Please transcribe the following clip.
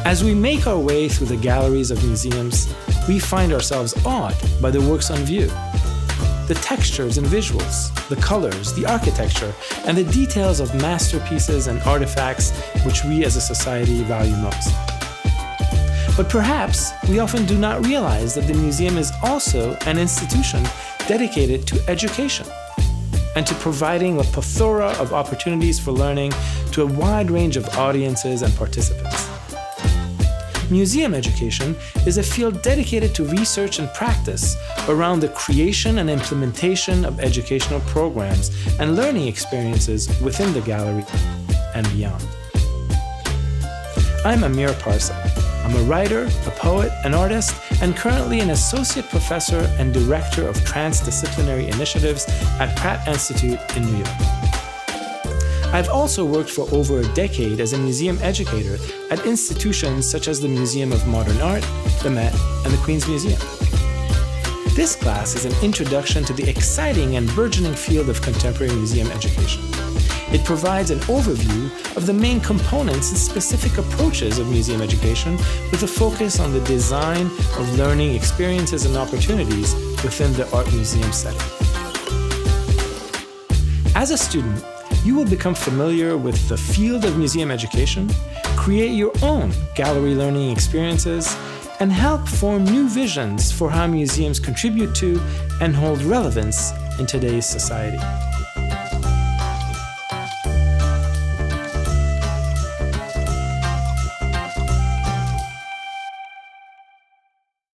As we make our way through the galleries of museums, we find ourselves awed by the works on view. The textures and visuals, the colors, the architecture, and the details of masterpieces and artifacts which we as a society value most. But perhaps we often do not realize that the museum is also an institution dedicated to education and to providing a plethora of opportunities for learning to a wide range of audiences and participants. Museum education is a field dedicated to research and practice around the creation and implementation of educational programs and learning experiences within the gallery and beyond. I'm Amir Parsa. I'm a writer, a poet, an artist, and currently an associate professor and director of transdisciplinary initiatives at Pratt Institute in New York. I've also worked for over a decade as a museum educator at institutions such as the Museum of Modern Art, the Met, and the Queen's Museum. This class is an introduction to the exciting and burgeoning field of contemporary museum education. It provides an overview of the main components and specific approaches of museum education with a focus on the design of learning experiences and opportunities within the art museum setting. As a student, you will become familiar with the field of museum education, create your own gallery learning experiences, and help form new visions for how museums contribute to and hold relevance in today's society.